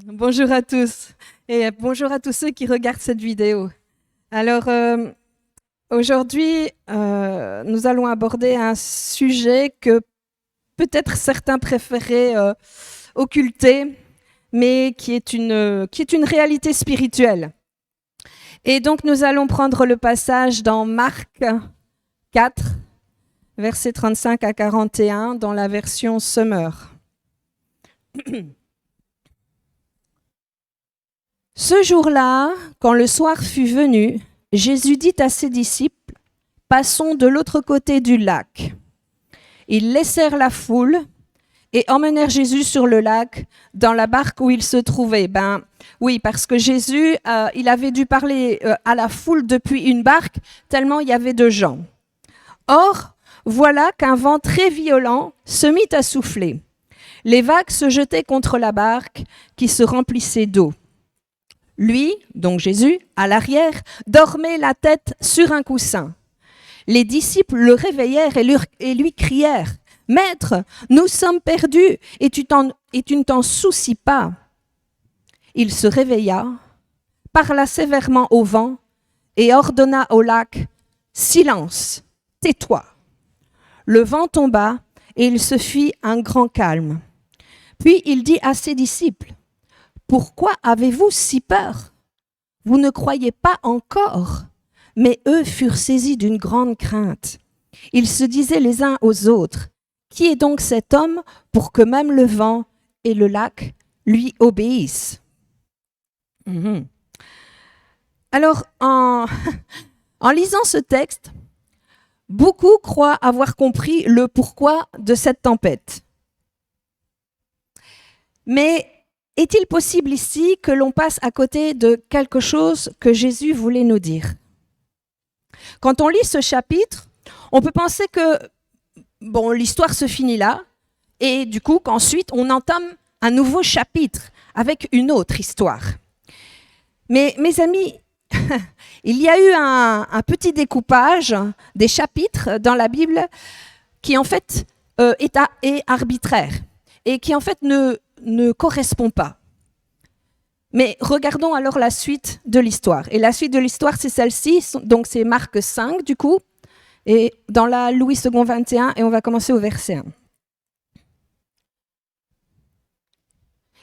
Bonjour à tous et bonjour à tous ceux qui regardent cette vidéo. Alors aujourd'hui, nous allons aborder un sujet que peut-être certains préféraient occulter, mais qui est une réalité spirituelle. Et donc nous allons prendre le passage dans Marc 4, versets 35 à 41, dans la version Summer. Ce jour-là, quand le soir fut venu, Jésus dit à ses disciples, « Passons de l'autre côté du lac. » Ils laissèrent la foule et emmenèrent Jésus sur le lac, dans la barque où il se trouvait. Oui, parce que Jésus, il avait dû parler à la foule depuis une barque, tellement il y avait de gens. Or, voilà qu'un vent très violent se mit à souffler. Les vagues se jetaient contre la barque qui se remplissait d'eau. Lui, donc Jésus, à l'arrière, dormait la tête sur un coussin. Les disciples le réveillèrent et lui crièrent, « Maître, nous sommes perdus et tu ne t'en soucies pas. » Il se réveilla, parla sévèrement au vent et ordonna au lac, « Silence, tais-toi. » Le vent tomba et il se fit un grand calme. Puis il dit à ses disciples, « Pourquoi avez-vous si peur? Vous ne croyez pas encore ?» Mais eux furent saisis d'une grande crainte. Ils se disaient les uns aux autres, « Qui est donc cet homme pour que même le vent et le lac lui obéissent ?» Alors, en lisant ce texte, beaucoup croient avoir compris le pourquoi de cette tempête. Mais est-il possible ici que l'on passe à côté de quelque chose que Jésus voulait nous dire? Quand on lit ce chapitre, on peut penser que l'histoire se finit là et du coup qu'ensuite on entame un nouveau chapitre avec une autre histoire. Mais mes amis, il y a eu un petit découpage des chapitres dans la Bible qui en fait est arbitraire et qui en fait ne correspond pas. Mais regardons alors la suite de l'histoire. Et la suite de l'histoire, c'est celle-ci, donc c'est Marc 5 du coup, et dans la Louis II 21, et on va commencer au verset 1.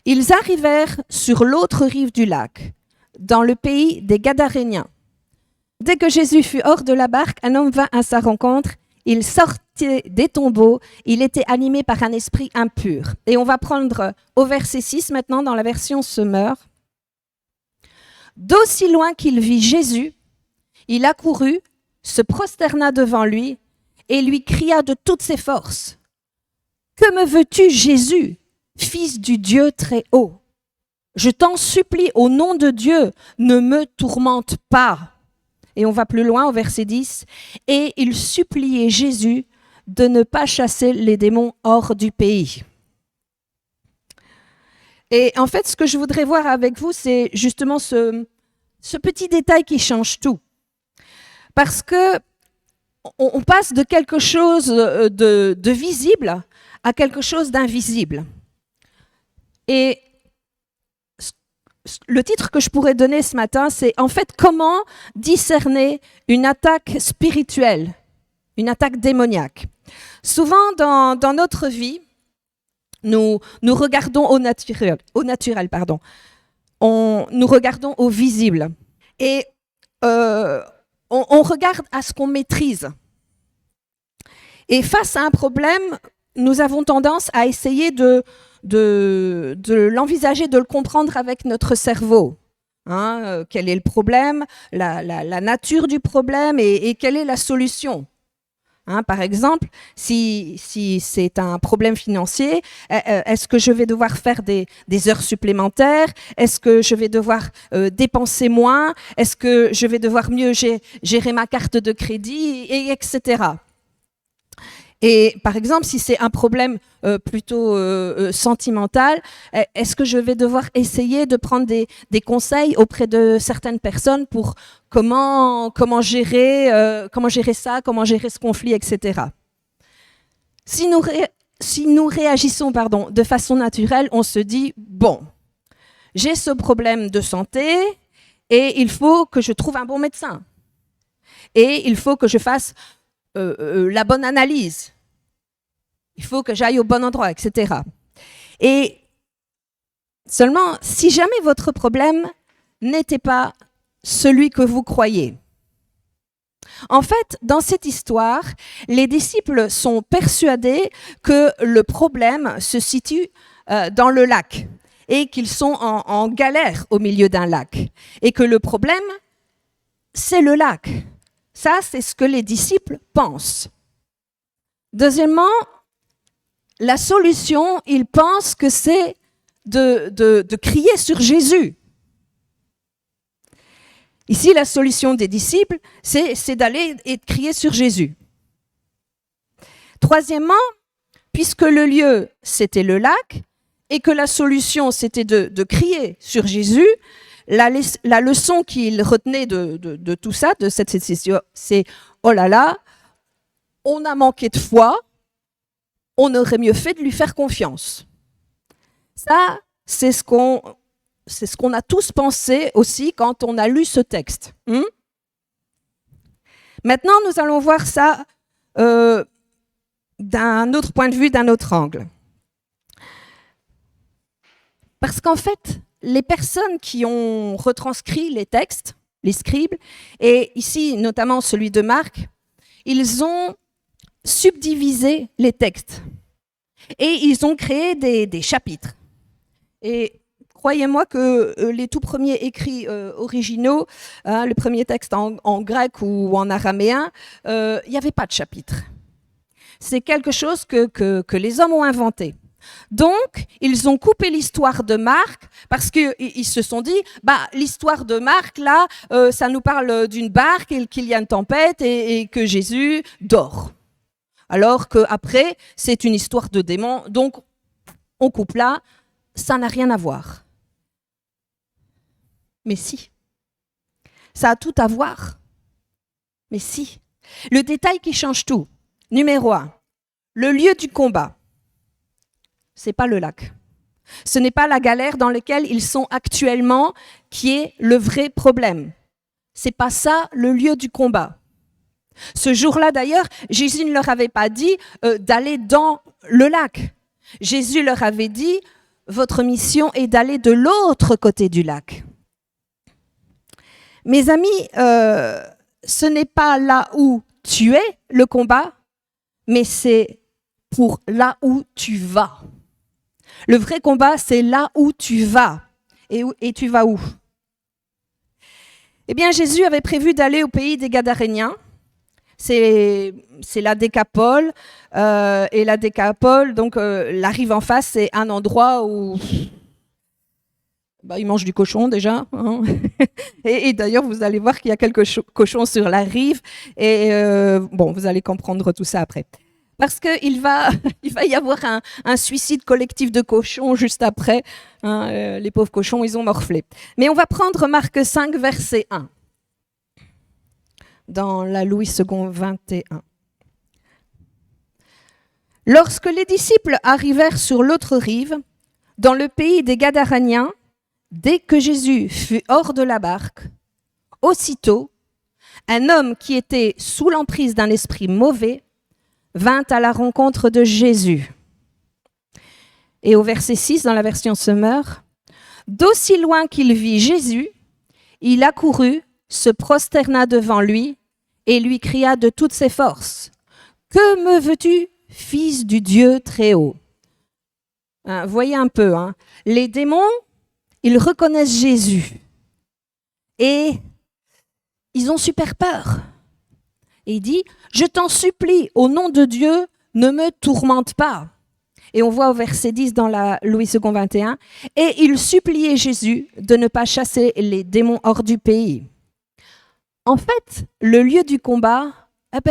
Ils arrivèrent sur l'autre rive du lac, dans le pays des Gadaréniens. Dès que Jésus fut hors de la barque, un homme vint à sa rencontre. Il sortait des tombeaux, il était animé par un esprit impur. Et on va prendre au verset 6 maintenant dans la version Summer. D'aussi loin qu'il vit Jésus, il accourut, se prosterna devant lui et lui cria de toutes ses forces, « Que me veux-tu, Jésus, fils du Dieu très haut? Je t'en supplie au nom de Dieu, ne me tourmente pas. » Et on va plus loin au verset 10. « Et il suppliait Jésus de ne pas chasser les démons hors du pays. » Et en fait, ce que je voudrais voir avec vous, c'est justement ce petit détail qui change tout. Parce que on passe de quelque chose de visible à quelque chose d'invisible. Et le titre que je pourrais donner ce matin, c'est en fait comment discerner une attaque spirituelle, une attaque démoniaque. Souvent dans notre vie, nous regardons au naturel, nous regardons au visible et on regarde à ce qu'on maîtrise. Et face à un problème, nous avons tendance à essayer de l'envisager, de le comprendre avec notre cerveau. Quel est le problème, la nature du problème et quelle est la solution? Par exemple, si c'est un problème financier, est-ce que je vais devoir faire des heures supplémentaires? Est-ce que je vais devoir dépenser moins? Est-ce que je vais devoir mieux gérer ma carte de crédit, etc. Et par exemple, si c'est un problème plutôt sentimental, est-ce que je vais devoir essayer de prendre des conseils auprès de certaines personnes pour comment gérer ça, comment gérer ce conflit, etc. Si nous réagissons de façon naturelle, on se dit, bon, j'ai ce problème de santé et il faut que je trouve un bon médecin. Et il faut que je fasse la bonne analyse. Il faut que j'aille au bon endroit, etc. Et seulement, si jamais votre problème n'était pas celui que vous croyez. En fait, dans cette histoire, les disciples sont persuadés que le problème se situe dans le lac et qu'ils sont en galère au milieu d'un lac. Et que le problème, c'est le lac. Ça, c'est ce que les disciples pensent. Deuxièmement, la solution, ils pensent que c'est de crier sur Jésus. Ici, la solution des disciples, c'est d'aller et de crier sur Jésus. Troisièmement, puisque le lieu, c'était le lac, et que la solution, c'était de crier sur Jésus, la leçon qu'ils retenaient de tout ça, de cette situation, c'est « Oh là là, on a manqué de foi, on aurait mieux fait de lui faire confiance. » Ça, c'est ce qu'on a tous pensé aussi quand on a lu ce texte. Maintenant, nous allons voir ça d'un autre point de vue, d'un autre angle. Parce qu'en fait, les personnes qui ont retranscrit les textes, les scribes, et ici notamment celui de Marc, ils ont subdivisé les textes et ils ont créé des chapitres. Et croyez-moi que les tout premiers écrits originaux, le premier texte en grec ou en araméen, il n'y avait pas de chapitre. C'est quelque chose que les hommes ont inventé. Donc, ils ont coupé l'histoire de Marc parce qu'ils se sont dit, l'histoire de Marc, là, ça nous parle d'une barque et qu'il y a une tempête et que Jésus dort. Alors qu'après, c'est une histoire de démons. Donc, on coupe là, ça n'a rien à voir. Mais si, ça a tout à voir. Mais si, le détail qui change tout. Numéro 1, le lieu du combat. C'est pas le lac. Ce n'est pas la galère dans laquelle ils sont actuellement qui est le vrai problème. C'est pas ça le lieu du combat. Ce jour-là d'ailleurs, Jésus ne leur avait pas dit d'aller dans le lac. Jésus leur avait dit votre mission est d'aller de l'autre côté du lac. Mes amis, ce n'est pas là où tu es le combat, mais c'est pour là où tu vas. Le vrai combat, c'est là où tu vas. Et tu vas où? Eh bien, Jésus avait prévu d'aller au pays des Gadaréniens. C'est la Décapole. Et la Décapole, donc la rive en face, c'est un endroit où ils mangent du cochon déjà. Hein. Et d'ailleurs, vous allez voir qu'il y a quelques cochons sur la rive. Et vous allez comprendre tout ça après. Parce qu'il va y avoir un suicide collectif de cochons juste après. Hein, les pauvres cochons, ils ont morflé. Mais on va prendre Marc 5, verset 1. Dans la Louis II 21. Lorsque les disciples arrivèrent sur l'autre rive, dans le pays des Gadaréniens, dès que Jésus fut hors de la barque, aussitôt, un homme qui était sous l'emprise d'un esprit mauvais vint à la rencontre de Jésus. Et au verset 6, dans la version Semeur, d'aussi loin qu'il vit Jésus, il accourut, se prosterna devant lui et lui cria de toutes ses forces, « Que me veux-tu, fils du Dieu très-haut » Voyez un peu, les démons, ils reconnaissent Jésus et ils ont super peur. Et il dit, « Je t'en supplie, au nom de Dieu, ne me tourmente pas. » Et on voit au verset 10 dans la Louis II 21, « Et il suppliait Jésus de ne pas chasser les démons hors du pays. » En fait, le lieu du combat,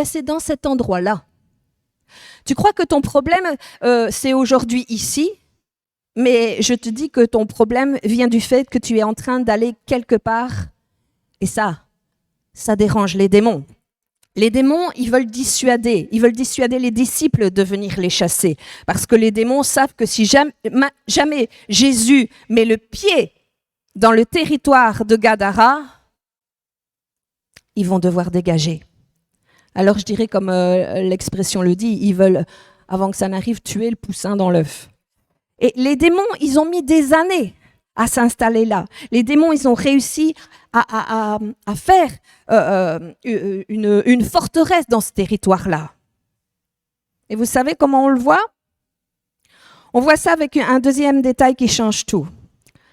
c'est dans cet endroit-là. Tu crois que ton problème, c'est aujourd'hui ici, mais je te dis que ton problème vient du fait que tu es en train d'aller quelque part, et ça dérange les démons. Les démons, ils veulent dissuader les disciples de venir les chasser. Parce que les démons savent que si jamais Jésus met le pied dans le territoire de Gadara, ils vont devoir dégager. Alors je dirais comme l'expression le dit, ils veulent, avant que ça n'arrive, tuer le poussin dans l'œuf. Et les démons, ils ont mis des années à s'installer là. Les démons, ils ont réussi à faire une forteresse dans ce territoire-là. Et vous savez comment on le voit? On voit ça avec un deuxième détail qui change tout.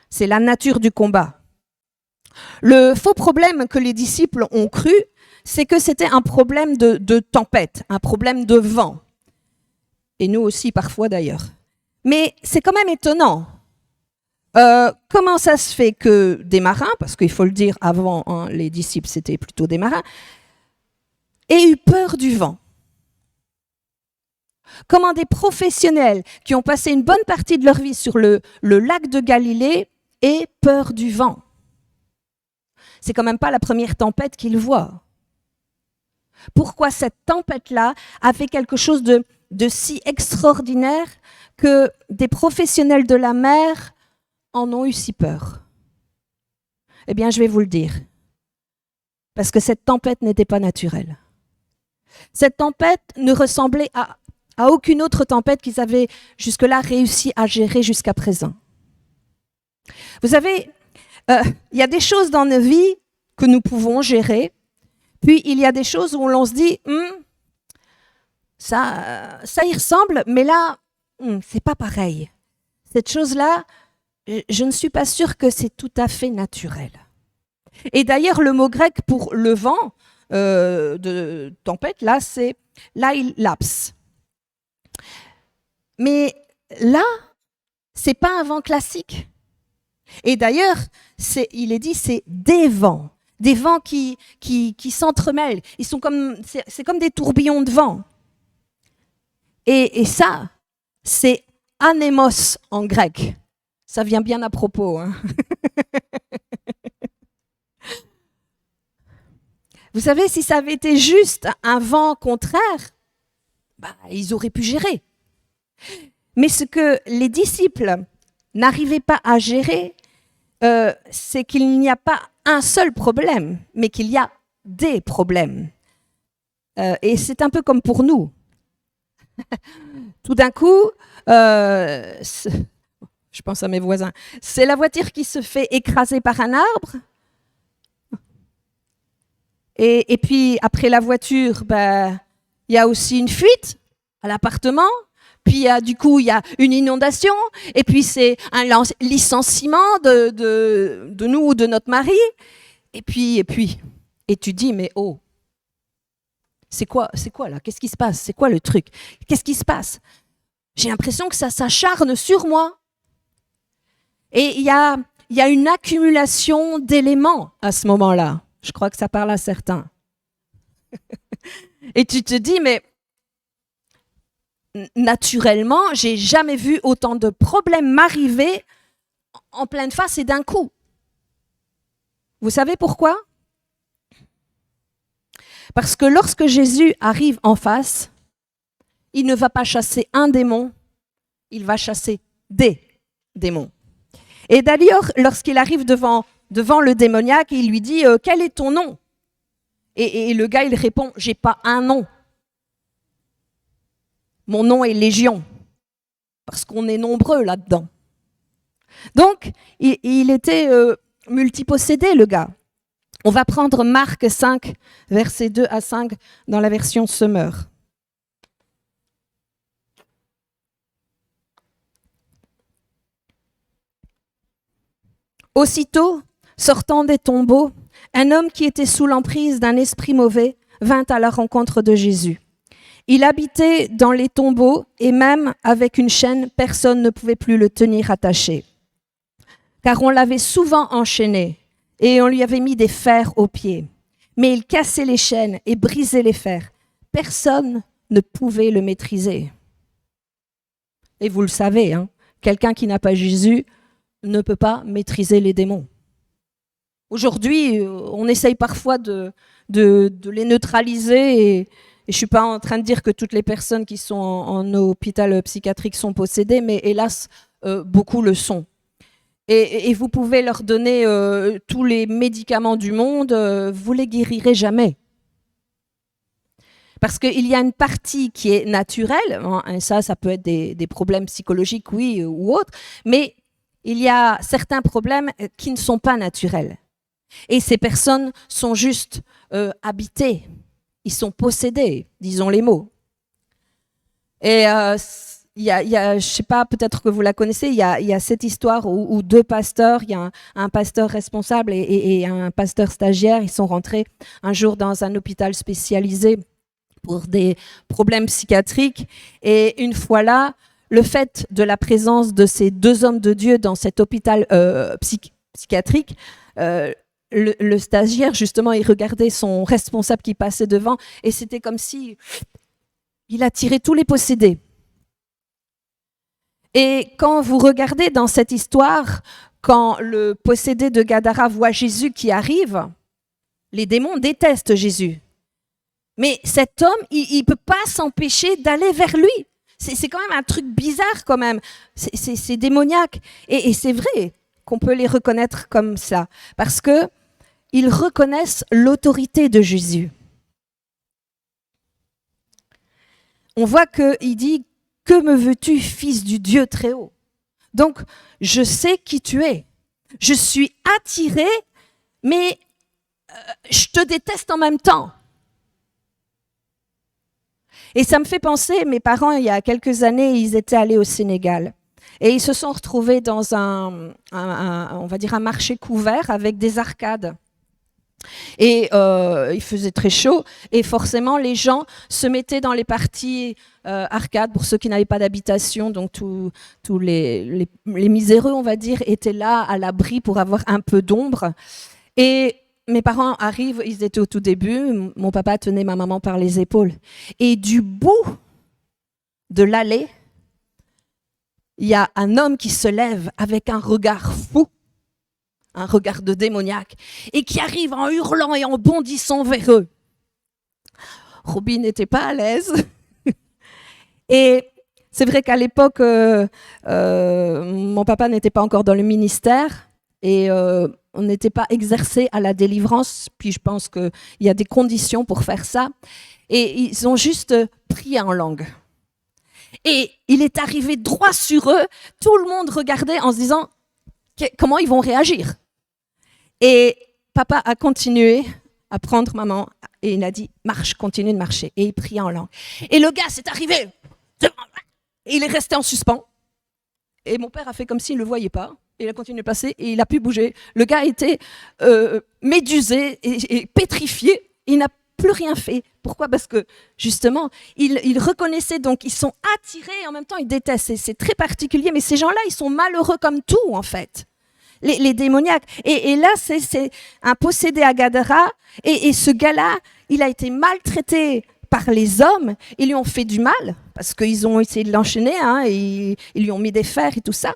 C'est la nature du combat. Le faux problème que les disciples ont cru, c'est que c'était un problème de tempête, un problème de vent. Et nous aussi parfois d'ailleurs. Mais c'est quand même étonnant. Comment ça se fait que des marins, parce qu'il faut le dire avant, hein, les disciples c'était plutôt des marins, aient eu peur du vent? Comment des professionnels qui ont passé une bonne partie de leur vie sur le lac de Galilée aient peur du vent? C'est quand même pas la première tempête qu'ils voient. Pourquoi cette tempête-là a fait quelque chose de si extraordinaire que des professionnels de la mer en ont eu si peur? Eh bien, je vais vous le dire. Parce que cette tempête n'était pas naturelle. Cette tempête ne ressemblait à aucune autre tempête qu'ils avaient jusque-là réussi à gérer jusqu'à présent. Vous savez, il y a des choses dans nos vies que nous pouvons gérer, puis il y a des choses où l'on se dit, ça y ressemble, mais là, c'est pas pareil. Cette chose-là, je ne suis pas sûre que c'est tout à fait naturel. Et d'ailleurs, le mot grec pour le vent de tempête, là, c'est lailaps. Mais là, c'est pas un vent classique. Et d'ailleurs, il est dit, c'est des vents qui s'entremêlent. Ils sont c'est comme des tourbillons de vent. Et ça, c'est anémos en grec. Ça vient bien à propos. Hein. Vous savez, si ça avait été juste un vent contraire, ils auraient pu gérer. Mais ce que les disciples n'arrivaient pas à gérer, c'est qu'il n'y a pas un seul problème, mais qu'il y a des problèmes. Et c'est un peu comme pour nous. Tout d'un coup, je pense à mes voisins, c'est la voiture qui se fait écraser par un arbre. Et puis, après la voiture, il y a aussi une fuite à l'appartement. Puis, du coup, il y a une inondation. Et puis, c'est un licenciement de nous ou de notre mari. Et puis, et tu dis, mais oh, c'est quoi là? Qu'est-ce qui se passe? C'est quoi le truc? Qu'est-ce qui se passe? J'ai l'impression que ça s'acharne sur moi. Et il y a une accumulation d'éléments à ce moment-là. Je crois que ça parle à certains. Et tu te dis, mais naturellement, j'ai jamais vu autant de problèmes m'arriver en pleine face et d'un coup. Vous savez pourquoi? Parce que lorsque Jésus arrive en face, il ne va pas chasser un démon, il va chasser des démons. Et d'ailleurs, lorsqu'il arrive devant le démoniaque, il lui dit « Quel est ton nom ?» Et le gars, il répond « J'ai pas un nom. Mon nom est Légion. » Parce qu'on est nombreux là-dedans. Donc, il était multipossédé, le gars. On va prendre Marc 5, versets 2 à 5, dans la version Semeur. Aussitôt, sortant des tombeaux, un homme qui était sous l'emprise d'un esprit mauvais vint à la rencontre de Jésus. Il habitait dans les tombeaux et même avec une chaîne, personne ne pouvait plus le tenir attaché. Car on l'avait souvent enchaîné et on lui avait mis des fers aux pieds. Mais il cassait les chaînes et brisait les fers. Personne ne pouvait le maîtriser. Et vous le savez, hein, quelqu'un qui n'a pas Jésus ne peut pas maîtriser les démons. Aujourd'hui, on essaye parfois de les neutraliser et je ne suis pas en train de dire que toutes les personnes qui sont en hôpital psychiatrique sont possédées, mais hélas, beaucoup le sont. Et vous pouvez leur donner tous les médicaments du monde, vous les guérirez jamais. Parce qu'il y a une partie qui est naturelle, et ça peut être des problèmes psychologiques, oui, ou autres, mais il y a certains problèmes qui ne sont pas naturels. Et ces personnes sont juste habitées, ils sont possédés, disons les mots. Et il y a, je ne sais pas, peut-être que vous la connaissez, il y a cette histoire où deux pasteurs, il y a un pasteur responsable et un pasteur stagiaire, ils sont rentrés un jour dans un hôpital spécialisé pour des problèmes psychiatriques. Et une fois là, le fait de la présence de ces deux hommes de Dieu dans cet hôpital psychiatrique, le stagiaire, justement, il regardait son responsable qui passait devant et c'était comme si il attirait tous les possédés. Et quand vous regardez dans cette histoire, quand le possédé de Gadara voit Jésus qui arrive, les démons détestent Jésus. Mais cet homme, il ne peut pas s'empêcher d'aller vers lui. C'est quand même un truc bizarre quand même. C'est démoniaque. Et c'est vrai qu'on peut les reconnaître comme ça. Parce qu'ils reconnaissent l'autorité de Jésus. On voit qu'il dit « Que me veux-tu, fils du Dieu très haut ?» Donc, je sais qui tu es. Je suis attiré, mais je te déteste en même temps. Et ça me fait penser, mes parents, il y a quelques années, ils étaient allés au Sénégal. Et ils se sont retrouvés dans on va dire un marché couvert avec des arcades. Et il faisait très chaud. Et forcément, les gens se mettaient dans les parties arcades pour ceux qui n'avaient pas d'habitation. Donc, tous les miséreux, on va dire, étaient là à l'abri pour avoir un peu d'ombre. Et mes parents arrivent, ils étaient au tout début, mon papa tenait ma maman par les épaules. Et du bout de l'allée, il y a un homme qui se lève avec un regard fou, un regard de démoniaque, et qui arrive en hurlant et en bondissant vers eux. Roby n'était pas à l'aise. Et c'est vrai qu'à l'époque, mon papa n'était pas encore dans le ministère, et on n'était pas exercé à la délivrance, puis je pense qu'il y a des conditions pour faire ça. Et ils ont juste prié en langue. Et il est arrivé droit sur eux, tout le monde regardait en se disant comment ils vont réagir. Et papa a continué à prendre maman et il a dit marche, continue de marcher. Et il priait en langue. Et le gars s'est arrivé, et il est resté en suspens. Et mon père a fait comme s'il ne le voyait pas. Il a continué de passer et il a pu bouger. Le gars était médusé et pétrifié. Il n'a plus rien fait. Pourquoi ? Parce que, justement, il reconnaissait, donc ils sont attirés et en même temps ils détestent. C'est très particulier, mais ces gens-là, ils sont malheureux comme tout, en fait. Les démoniaques. Et là, c'est un possédé à Gadara. Et ce gars-là, il a été maltraité par les hommes. Ils lui ont fait du mal, parce qu'ils ont essayé de l'enchaîner, et ils lui ont mis des fers et tout ça.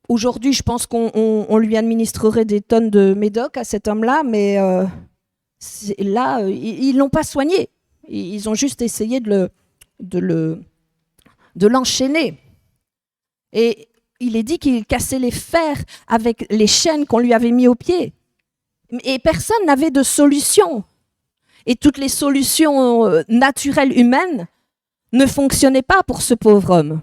Aujourd'hui, je pense qu'on lui administrerait des tonnes de médoc à cet homme-là, mais là, ils ne l'ont pas soigné. Ils ont juste essayé de l'enchaîner. Et il est dit qu'il cassait les fers avec les chaînes qu'on lui avait mis aux pieds. Et personne n'avait de solution. Et toutes les solutions naturelles humaines ne fonctionnaient pas pour ce pauvre homme.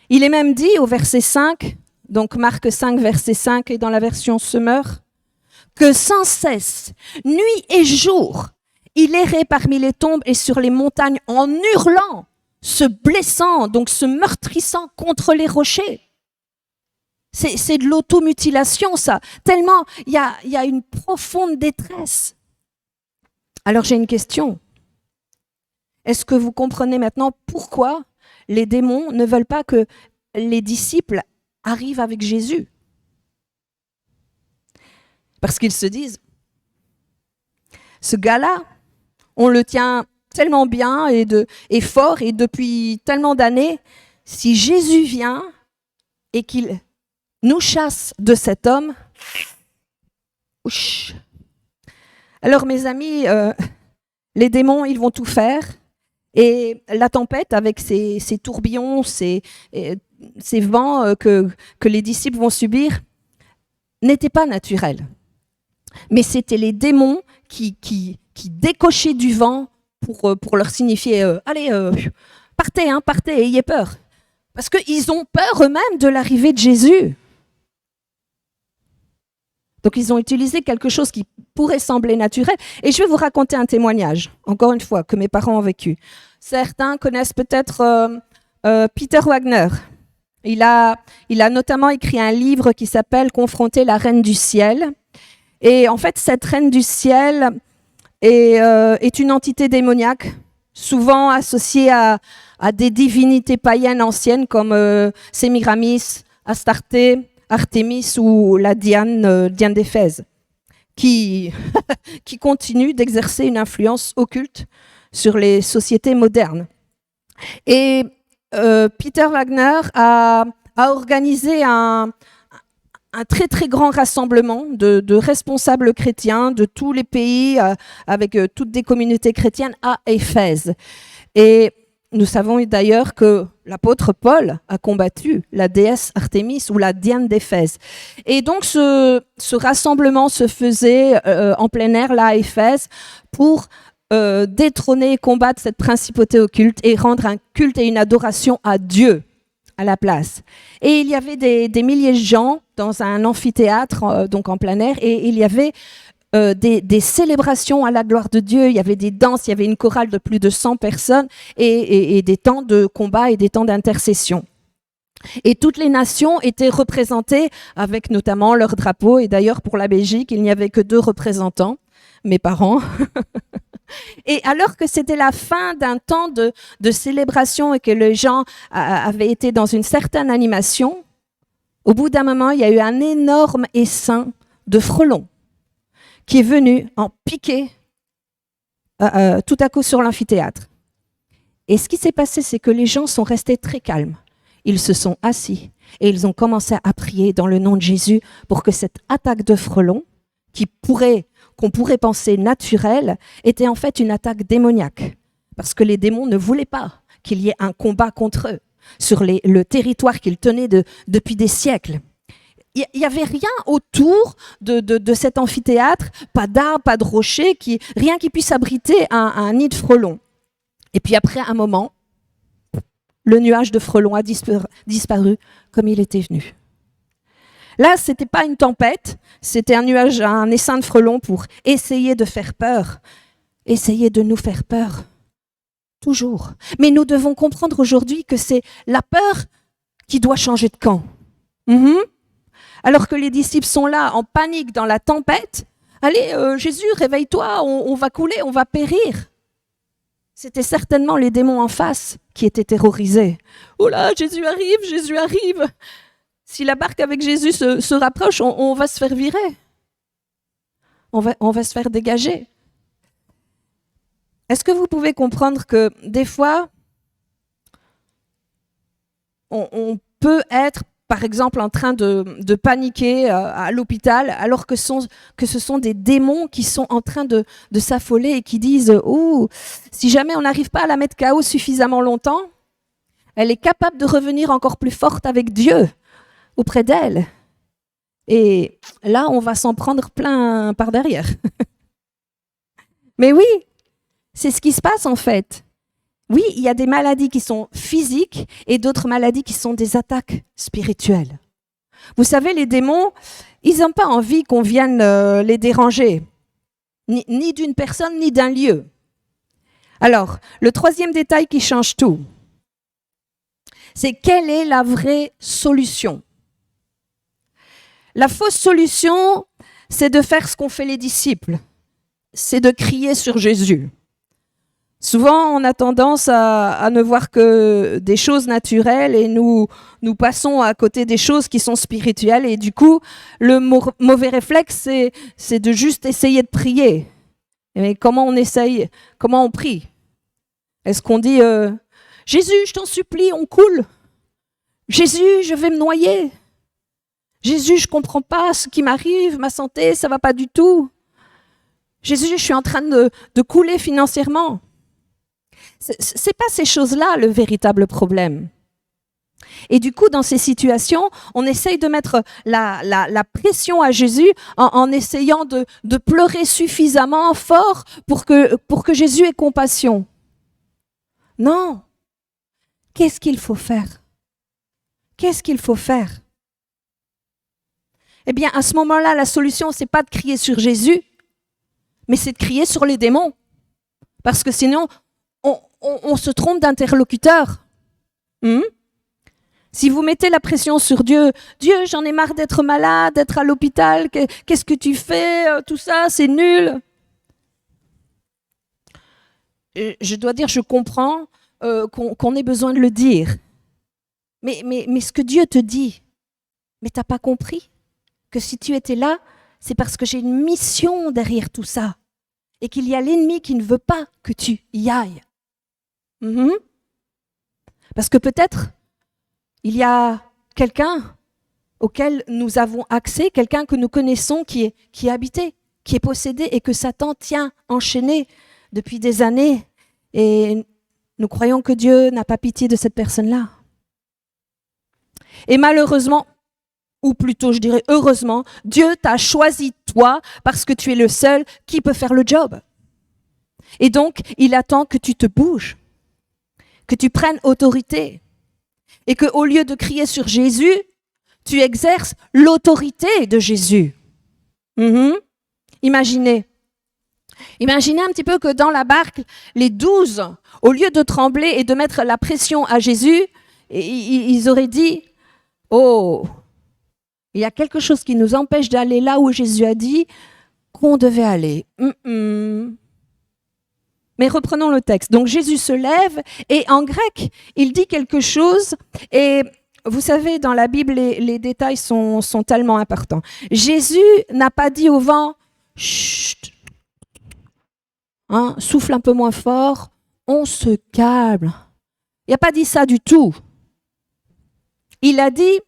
Il est même dit au verset 5, donc Marc 5, verset 5, et dans la version Semeur, que sans cesse, nuit et jour, il errait parmi les tombes et sur les montagnes en hurlant, se blessant, donc se meurtrissant contre les rochers. C'est de l'automutilation, ça. Tellement il y a une profonde détresse. Alors j'ai une question. Est-ce que vous comprenez maintenant pourquoi les démons ne veulent pas que les disciples arrivent avec Jésus? Parce qu'ils se disent, ce gars-là, on le tient tellement bien et fort, et depuis tellement d'années, si Jésus vient et qu'il nous chasse de cet homme, ouch. Alors mes amis, les démons, ils vont tout faire. Et la tempête, avec ses tourbillons, ces vents que les disciples vont subir n'étaient pas naturels. Mais c'était les démons qui décochaient du vent pour leur signifier allez, partez, partez, ayez peur. Parce qu'ils ont peur eux-mêmes de l'arrivée de Jésus. Donc ils ont utilisé quelque chose qui pourrait sembler naturel. Et je vais vous raconter un témoignage, encore une fois, que mes parents ont vécu. Certains connaissent peut-être Peter Wagner. Il a notamment écrit un livre qui s'appelle « Confronter la reine du ciel ». Et en fait, cette reine du ciel est une entité démoniaque, souvent associée à des divinités païennes anciennes comme Sémiramis, Astarté, Artémis ou la Diane d'Éphèse, qui continue d'exercer une influence occulte sur les sociétés modernes. Et Peter Wagner a organisé un très très grand rassemblement de responsables chrétiens de tous les pays, avec toutes des communautés chrétiennes à Éphèse. Et nous savons d'ailleurs que l'apôtre Paul a combattu la déesse Artémis ou la Diane d'Éphèse. Et donc ce rassemblement se faisait en plein air là à Éphèse pour détrôner et combattre cette principauté occulte et rendre un culte et une adoration à Dieu à la place. Et il y avait des milliers de gens dans un amphithéâtre, donc en plein air, et il y avait des célébrations à la gloire de Dieu, il y avait des danses, il y avait une chorale de plus de 100 personnes et des temps de combat et des temps d'intercession. Et toutes les nations étaient représentées avec notamment leur drapeau. Et d'ailleurs, pour la Belgique, il n'y avait que 2 représentants, mes parents. Et alors que c'était la fin d'un temps de célébration et que les gens avaient été dans une certaine animation, au bout d'un moment, il y a eu un énorme essaim de frelons qui est venu en piquer tout à coup sur l'amphithéâtre. Et ce qui s'est passé, c'est que les gens sont restés très calmes. Ils se sont assis et ils ont commencé à prier dans le nom de Jésus pour que cette attaque de frelons, qu'on pourrait penser naturelle, était en fait une attaque démoniaque. Parce que les démons ne voulaient pas qu'il y ait un combat contre eux sur le territoire qu'ils tenaient depuis des siècles. Il n'y avait rien autour de cet amphithéâtre, pas d'arbres, pas de rochers, rien qui puisse abriter un nid de frelons. Et puis après un moment, le nuage de frelons a disparu comme il était venu. Là, ce n'était pas une tempête, c'était un essaim de frelons pour essayer de faire peur, essayer de nous faire peur, toujours. Mais nous devons comprendre aujourd'hui que c'est la peur qui doit changer de camp. Alors que les disciples sont là en panique dans la tempête, allez, Jésus, réveille-toi, on va couler, on va périr. C'était certainement les démons en face qui étaient terrorisés. Oh là, Jésus arrive, Jésus arrive. Si la barque avec Jésus se rapproche, on va se faire virer. On va se faire dégager. Est-ce que vous pouvez comprendre que des fois, on peut être, par exemple, en train de paniquer à l'hôpital, alors que ce sont des démons qui sont en train de s'affoler et qui disent « Oh, si jamais on n'arrive pas à la mettre KO suffisamment longtemps, elle est capable de revenir encore plus forte avec Dieu auprès d'elle. » Et là, on va s'en prendre plein par derrière. Mais oui, c'est ce qui se passe en fait. Oui, il y a des maladies qui sont physiques et d'autres maladies qui sont des attaques spirituelles. Vous savez, les démons, ils n'ont pas envie qu'on vienne les déranger, ni d'une personne, ni d'un lieu. Alors, le 3e détail qui change tout, c'est quelle est la vraie solution? La fausse solution, c'est de faire ce qu'ont fait les disciples, c'est de crier sur Jésus. Souvent, on a tendance à ne voir que des choses naturelles et nous passons à côté des choses qui sont spirituelles. Et du coup, le mauvais réflexe, c'est de juste essayer de prier. Mais comment on essaye? Comment on prie? Est-ce qu'on dit « Jésus, je t'en supplie, on coule. Jésus, je vais me noyer. Jésus, je ne comprends pas ce qui m'arrive, ma santé, ça ne va pas du tout. Jésus, je suis en train de couler financièrement. » C'est pas ces choses-là le véritable problème. Et du coup, dans ces situations, on essaye de mettre la pression à Jésus en essayant de pleurer suffisamment fort pour que Jésus ait compassion. Non. Qu'est-ce qu'il faut faire? Qu'est-ce qu'il faut faire? Eh bien, à ce moment-là, la solution, c'est pas de crier sur Jésus, mais c'est de crier sur les démons. Parce que sinon, on se trompe d'interlocuteur. Si vous mettez la pression sur Dieu, Dieu, j'en ai marre d'être malade, d'être à l'hôpital, qu'est-ce que tu fais? Tout ça, c'est nul. Et je dois dire, je comprends qu'on ait besoin de le dire. Mais ce que Dieu te dit, mais t'as pas compris que si tu étais là, c'est parce que j'ai une mission derrière tout ça. Et qu'il y a l'ennemi qui ne veut pas que tu y ailles. Parce que peut-être, il y a quelqu'un auquel nous avons accès, quelqu'un que nous connaissons qui est habité, qui est possédé et que Satan tient enchaîné depuis des années. Et nous croyons que Dieu n'a pas pitié de cette personne-là. Et malheureusement, ou plutôt je dirais heureusement, Dieu t'a choisi toi parce que tu es le seul qui peut faire le job. Et donc, il attend que tu te bouges, que tu prennes autorité et qu'au lieu de crier sur Jésus, tu exerces l'autorité de Jésus. Imaginez un petit peu que dans la barque, les 12, au lieu de trembler et de mettre la pression à Jésus, ils auraient dit « Oh !» Il y a quelque chose qui nous empêche d'aller là où Jésus a dit qu'on devait aller. Mais reprenons le texte. Donc Jésus se lève et en grec, il dit quelque chose et vous savez, dans la Bible, les détails sont tellement importants. Jésus n'a pas dit au vent « Chut, souffle un peu moins fort, on se calme ». Il n'a pas dit ça du tout. Il a dit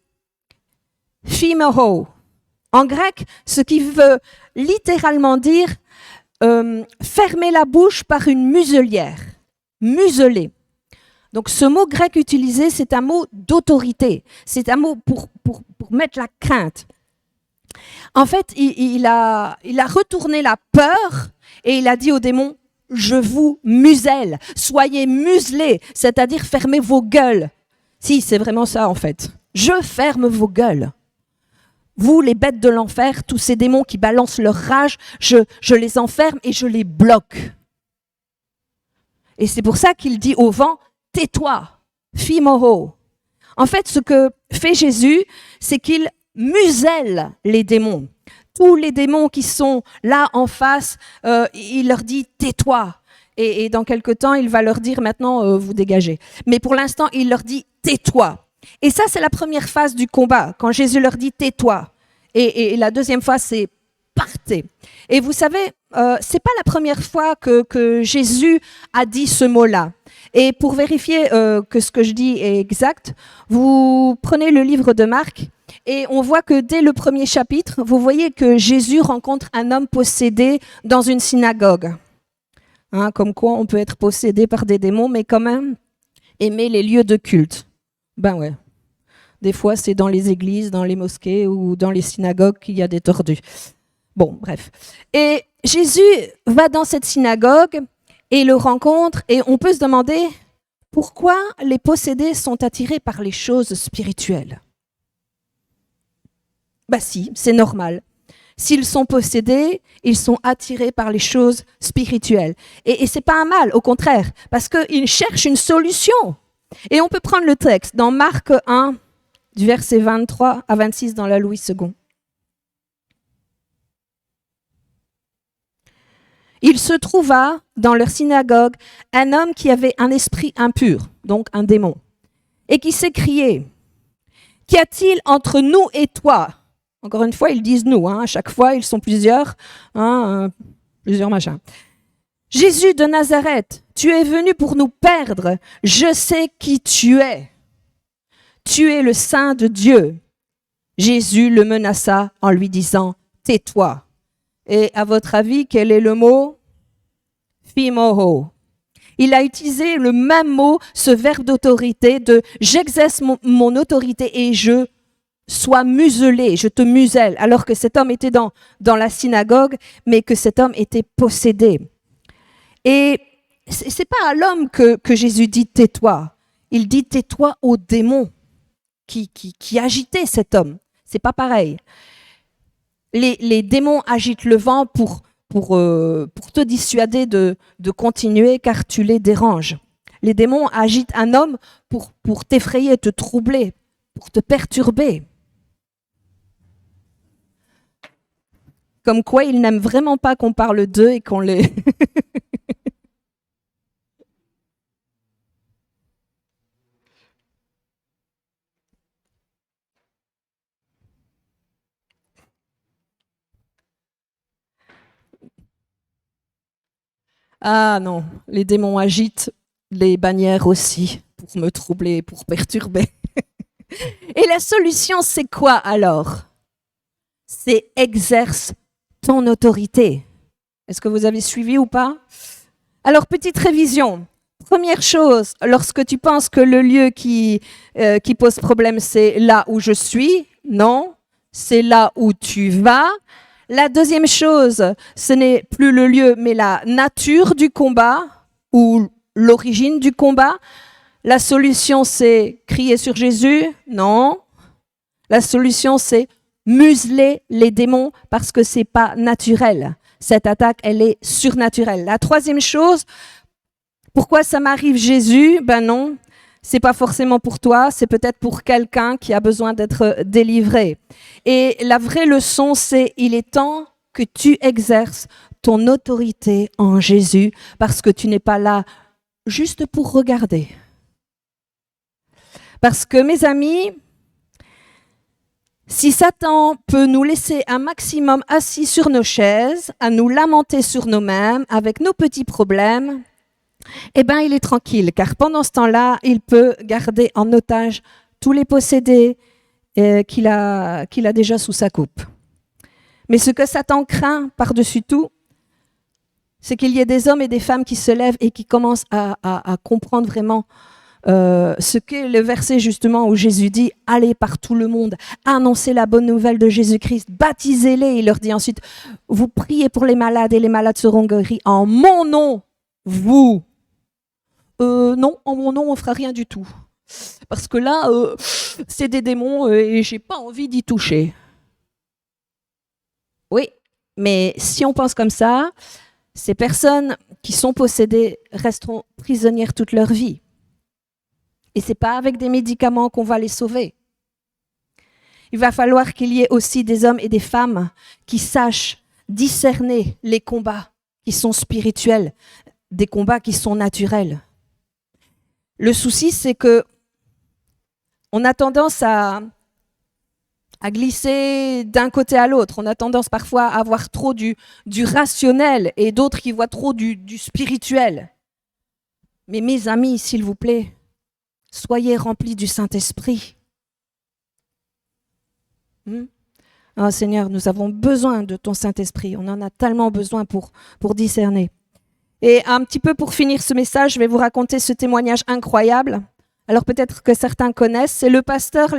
Phimoho. En grec, ce qui veut littéralement dire fermer la bouche par une muselière. Museler. Donc ce mot grec utilisé, c'est un mot d'autorité. C'est un mot pour mettre la crainte. En fait, il a retourné la peur et il a dit aux démons, je vous muselle, soyez muselés, c'est-à-dire fermez vos gueules. Si, c'est vraiment ça en fait. Je ferme vos gueules. Vous, les bêtes de l'enfer, tous ces démons qui balancent leur rage, je les enferme et je les bloque. Et c'est pour ça qu'il dit au vent, tais-toi, phimoho. En fait, ce que fait Jésus, c'est qu'il muselle les démons. Tous les démons qui sont là en face, il leur dit, tais-toi. Et dans quelque temps, il va leur dire, maintenant, vous dégagez. Mais pour l'instant, il leur dit, tais-toi. Et ça, c'est la première phase du combat, quand Jésus leur dit « tais-toi ». Et la deuxième phase, c'est « partez ». Et vous savez, c'est pas la première fois que Jésus a dit ce mot-là. Et pour vérifier que ce que je dis est exact, vous prenez le livre de Marc et on voit que dès le premier chapitre, vous voyez que Jésus rencontre un homme possédé dans une synagogue. Comme quoi, on peut être possédé par des démons, mais quand même aimer les lieux de culte. Ben ouais. Des fois, c'est dans les églises, dans les mosquées ou dans les synagogues qu'il y a des tordus. Bon, bref. Et Jésus va dans cette synagogue et le rencontre et on peut se demander pourquoi les possédés sont attirés par les choses spirituelles. Ben si, c'est normal. S'ils sont possédés, ils sont attirés par les choses spirituelles. Et c'est pas un mal, au contraire, parce qu'ils cherchent une solution. Et on peut prendre le texte dans Marc 1, du verset 23 à 26 dans la Louis II. Il se trouva dans leur synagogue un homme qui avait un esprit impur, donc un démon, et qui s'écriait « Qu'y a-t-il entre nous et toi ?» Encore une fois, ils disent « nous », à chaque fois, ils sont plusieurs, plusieurs machins. Jésus de Nazareth, tu es venu pour nous perdre. Je sais qui tu es. Tu es le Saint de Dieu. Jésus le menaça en lui disant, tais-toi. Et à votre avis, quel est le mot? Phimoho. Il a utilisé le même mot, ce verbe d'autorité, de « j'exerce mon autorité et je sois muselé, je te muselle », alors que cet homme était dans la synagogue, mais que cet homme était possédé. Et c'est pas à l'homme que Jésus dit « tais-toi ». Il dit « tais-toi aux démons » qui agitaient cet homme. C'est pas pareil. Les démons agitent le vent pour te dissuader de continuer car tu les déranges. Les démons agitent un homme pour t'effrayer, te troubler, pour te perturber. Comme quoi, ils n'aiment vraiment pas qu'on parle d'eux et qu'on les... Ah non, les démons agitent les bannières aussi pour me troubler, pour perturber. Et la solution, c'est quoi alors? C'est exerce ton autorité. Est-ce que vous avez suivi ou pas? Alors, petite révision. Première chose, lorsque tu penses que le lieu qui pose problème, c'est là où je suis, non, c'est là où tu vas. La deuxième chose, ce n'est plus le lieu, mais la nature du combat ou l'origine du combat. La solution, c'est crier sur Jésus? Non. La solution, c'est museler les démons parce que c'est pas naturel. Cette attaque, elle est surnaturelle. La troisième chose, pourquoi ça m'arrive Jésus? Ben non, c'est pas forcément pour toi, c'est peut-être pour quelqu'un qui a besoin d'être délivré. Et la vraie leçon, c'est il est temps que tu exerces ton autorité en Jésus parce que tu n'es pas là juste pour regarder. Parce que mes amis, si Satan peut nous laisser un maximum assis sur nos chaises, à nous lamenter sur nous-mêmes avec nos petits problèmes, eh bien, il est tranquille, car pendant ce temps-là, il peut garder en otage tous les possédés qu'il a déjà sous sa coupe. Mais ce que Satan craint par-dessus tout, c'est qu'il y ait des hommes et des femmes qui se lèvent et qui commencent à comprendre vraiment ce qu'est le verset justement où Jésus dit « Allez par tout le monde, annoncez la bonne nouvelle de Jésus-Christ, baptisez-les ». Il leur dit ensuite « Vous priez pour les malades et les malades seront guéris en mon nom, vous ». Non, en mon nom, on ne fera rien du tout. Parce que là, c'est des démons et je n'ai pas envie d'y toucher. Oui, mais si on pense comme ça, ces personnes qui sont possédées resteront prisonnières toute leur vie. Et ce n'est pas avec des médicaments qu'on va les sauver. Il va falloir qu'il y ait aussi des hommes et des femmes qui sachent discerner les combats qui sont spirituels, des combats qui sont naturels. Le souci, c'est que on a tendance à glisser d'un côté à l'autre. On a tendance parfois à avoir trop du rationnel et d'autres qui voient trop du spirituel. Mais mes amis, s'il vous plaît, soyez remplis du Saint-Esprit. Oh Seigneur, nous avons besoin de ton Saint-Esprit. On en a tellement besoin pour discerner. Et un petit peu pour finir ce message, je vais vous raconter ce témoignage incroyable. Alors peut-être que certains connaissent, c'est le pasteur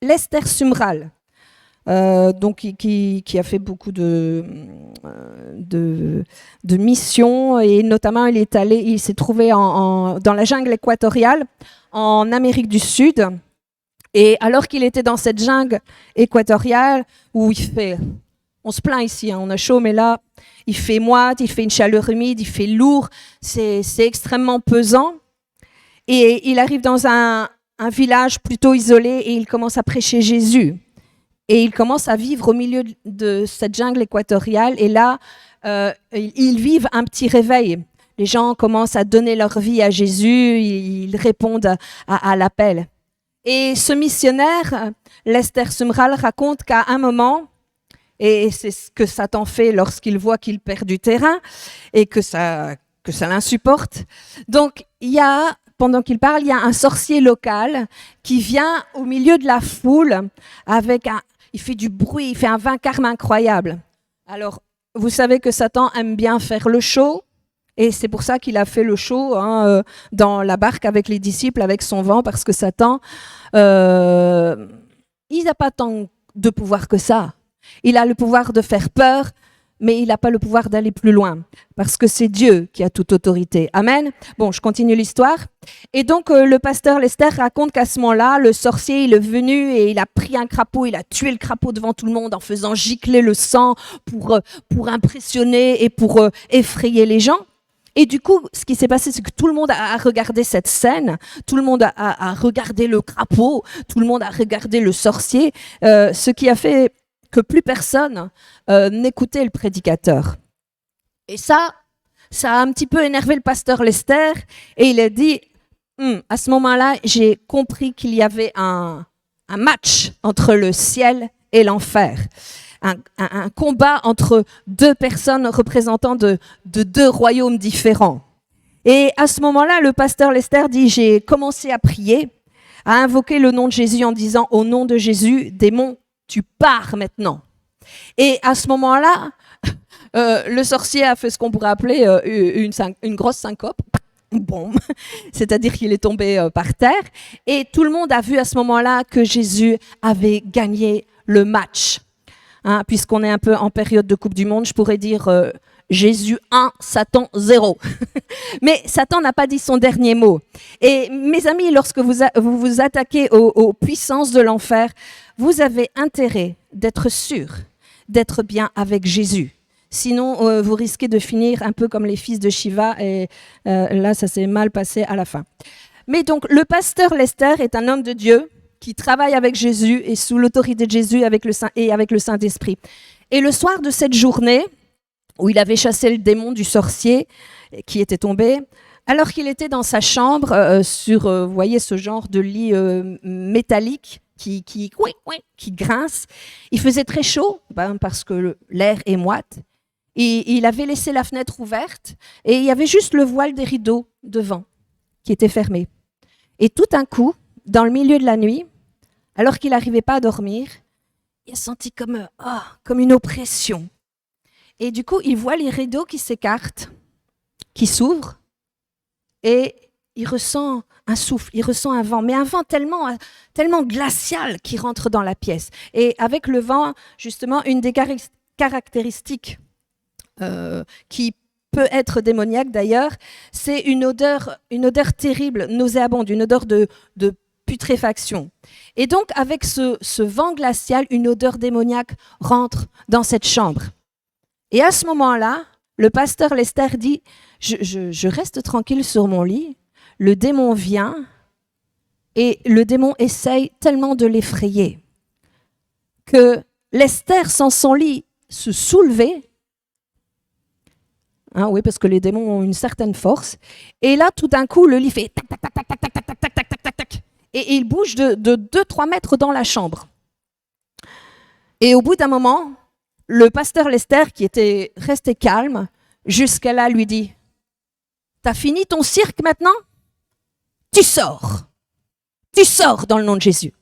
Lester Sumrall, donc qui a fait beaucoup de missions et notamment il s'est trouvé dans la jungle équatoriale en Amérique du Sud. Et alors qu'il était dans cette jungle équatoriale où on se plaint ici, on a chaud, mais là, il fait moite, il fait une chaleur humide, il fait lourd, c'est extrêmement pesant. Et il arrive dans un village plutôt isolé et il commence à prêcher Jésus. Et il commence à vivre au milieu de cette jungle équatoriale. Et là, ils vivent un petit réveil. Les gens commencent à donner leur vie à Jésus, ils répondent à l'appel. Et ce missionnaire, Lester Sumrall, raconte qu'à un moment, et c'est ce que Satan fait lorsqu'il voit qu'il perd du terrain et que ça l'insupporte. Donc, pendant qu'il parle, il y a un sorcier local qui vient au milieu de la foule il fait du bruit, il fait un vacarme incroyable. Alors, vous savez que Satan aime bien faire le show Et c'est pour ça qu'il a fait le show dans la barque avec les disciples, avec son vent, parce que Satan, il n'a pas tant de pouvoir que ça. Il a le pouvoir de faire peur, mais il n'a pas le pouvoir d'aller plus loin, parce que c'est Dieu qui a toute autorité. Amen. Bon, je continue l'histoire. Et donc, le pasteur Lester raconte qu'à ce moment-là, le sorcier, il est venu et il a pris un crapaud, il a tué le crapaud devant tout le monde en faisant gicler le sang pour impressionner et pour effrayer les gens. Et du coup, ce qui s'est passé, c'est que tout le monde a regardé cette scène, tout le monde a regardé le crapaud, tout le monde a regardé le sorcier, ce qui a fait que plus personne n'écoutait le prédicateur. Et ça a un petit peu énervé le pasteur Lester, et il a dit, à ce moment-là, j'ai compris qu'il y avait un match entre le ciel et l'enfer. Un combat entre deux personnes représentant de deux royaumes différents. Et à ce moment-là, le pasteur Lester dit, j'ai commencé à prier, à invoquer le nom de Jésus en disant, au nom de Jésus, démon, tu pars maintenant. Et à ce moment-là, le sorcier a fait ce qu'on pourrait appeler une grosse syncope. Bon, c'est-à-dire qu'il est tombé par terre. Et tout le monde a vu à ce moment-là que Jésus avait gagné le match. Puisqu'on est un peu en période de Coupe du Monde, je pourrais dire Jésus 1, Satan 0. Mais Satan n'a pas dit son dernier mot. Et mes amis, lorsque vous vous attaquez aux puissances de l'enfer, vous avez intérêt d'être sûr d'être bien avec Jésus. Sinon, vous risquez de finir un peu comme les fils de Shiva, et là, ça s'est mal passé à la fin. Mais donc, le pasteur Lester est un homme de Dieu qui travaille avec Jésus et sous l'autorité de Jésus avec le Saint-Esprit. Et le soir de cette journée, où il avait chassé le démon du sorcier qui était tombé, alors qu'il était dans sa chambre, vous voyez ce genre de lit métallique qui grince, il faisait très chaud parce que l'air est moite. Et il avait laissé la fenêtre ouverte et il y avait juste le voile des rideaux devant qui était fermé. Et tout d'un coup, dans le milieu de la nuit, alors qu'il n'arrivait pas à dormir, il a senti comme une oppression. Et du coup, il voit les rideaux qui s'écartent, qui s'ouvrent, et il ressent un souffle, il ressent un vent, mais un vent tellement glacial qui rentre dans la pièce. Et avec le vent, justement, une des caractéristiques qui peut être démoniaque d'ailleurs, c'est une odeur terrible, nauséabonde, une odeur de putréfaction. Et donc, avec ce vent glacial, une odeur démoniaque rentre dans cette chambre. Et à ce moment-là, le pasteur Lester dit, je reste tranquille sur mon lit, le démon vient et le démon essaye tellement de l'effrayer que Lester, sans son lit, se soulevait. Oui, parce que les démons ont une certaine force. Et là, tout d'un coup, le lit fait tac, tac, tac, tac, tac, tac, tac, tac, tac, tac, tac, tac. Et il bouge de 2-3 mètres dans la chambre. Et au bout d'un moment, le pasteur Lester, qui était resté calme, jusqu'à là, lui dit, « T'as fini ton cirque maintenant ? Tu sors. Tu sors dans le nom de Jésus. »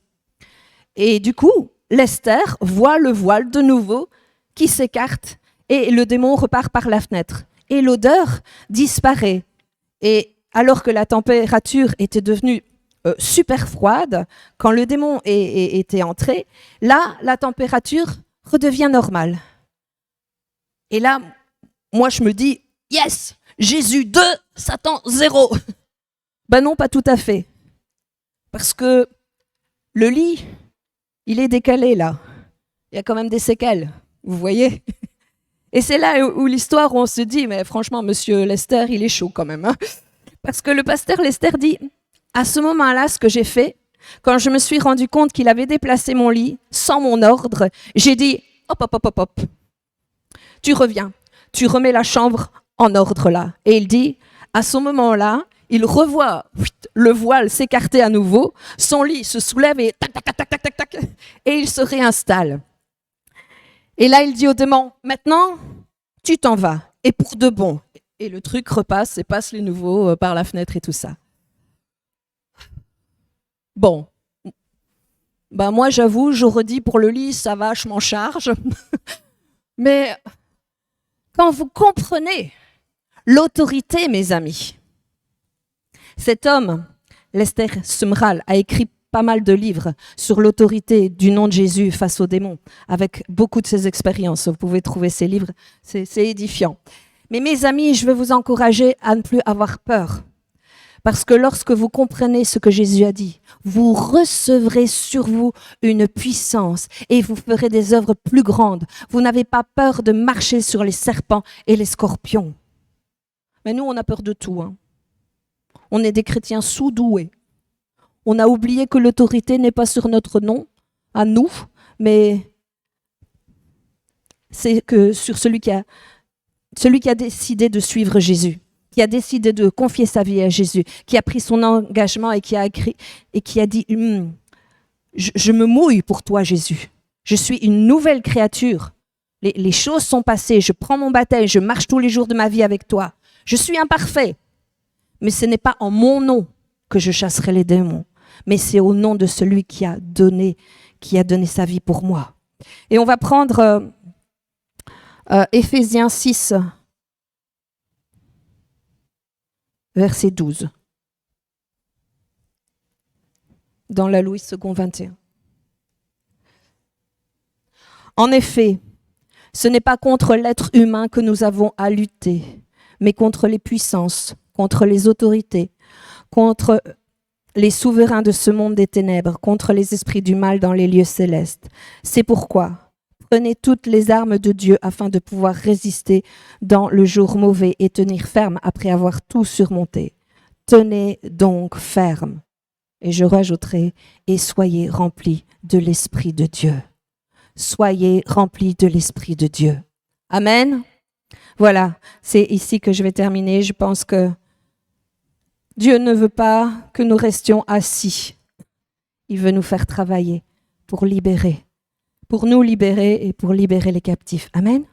Et du coup, Lester voit le voile de nouveau qui s'écarte et le démon repart par la fenêtre. Et l'odeur disparaît. Et alors que la température était devenue super froide, quand le démon était entré, là, la température redevient normale. Et là, moi, je me dis, yes, Jésus 2, Satan 0. Ben non, pas tout à fait. Parce que le lit, il est décalé là. Il y a quand même des séquelles, vous voyez ? Et c'est là où l'histoire, où on se dit, mais franchement, monsieur Lester, il est chaud quand même. Hein. Parce que le pasteur Lester dit, à ce moment-là, ce que j'ai fait, quand je me suis rendu compte qu'il avait déplacé mon lit sans mon ordre, j'ai dit, hop, hop, hop, hop, hop. Tu reviens, tu remets la chambre en ordre là. Et il dit, à ce moment-là, il revoit le voile s'écarter à nouveau, son lit se soulève et tac, tac, tac, tac, tac, tac, et il se réinstalle. Et là, il dit au démon, maintenant, tu t'en vas, et pour de bon. Et le truc repasse et passe les nouveaux par la fenêtre et tout ça. Bon, ben moi j'avoue, j'aurais dit pour le lit, ça va, je m'en charge. Mais quand vous comprenez L'autorité, mes amis. Cet homme, Lester Sumrall, a écrit pas mal de livres sur l'autorité du nom de Jésus face aux démons, avec beaucoup de ses expériences. Vous pouvez trouver ces livres, c'est édifiant. Mais mes amis, je veux vous encourager à ne plus avoir peur. Parce que lorsque vous comprenez ce que Jésus a dit, vous recevrez sur vous une puissance et vous ferez des œuvres plus grandes. Vous n'avez pas peur de marcher sur les serpents et les scorpions. Mais nous, on a peur de tout. On est des chrétiens sous-doués. On a oublié que l'autorité n'est pas sur notre nom, à nous, mais c'est que sur celui qui a décidé de suivre Jésus, qui a décidé de confier sa vie à Jésus, qui a pris son engagement et qui a écrit et qui a dit je me mouille pour toi, Jésus. Je suis une nouvelle créature. Les choses sont passées. Je prends mon baptême. Je marche tous les jours de ma vie avec toi. Je suis imparfait. Mais ce n'est pas en mon nom que je chasserai les démons. Mais c'est au nom de celui qui a donné sa vie pour moi. Et on va prendre Éphésiens 6, verset 12. Dans la Louis II 21. En effet, ce n'est pas contre l'être humain que nous avons à lutter, mais contre les puissances, contre les autorités, contre les souverains de ce monde des ténèbres, contre les esprits du mal dans les lieux célestes. C'est pourquoi, prenez toutes les armes de Dieu afin de pouvoir résister dans le jour mauvais et tenir ferme après avoir tout surmonté. Tenez donc ferme. Et je rajouterai, et soyez remplis de l'Esprit de Dieu. Soyez remplis de l'Esprit de Dieu. Amen. Voilà, c'est ici que je vais terminer. Je pense que Dieu ne veut pas que nous restions assis. Il veut nous faire travailler pour libérer, pour nous libérer et pour libérer les captifs. Amen.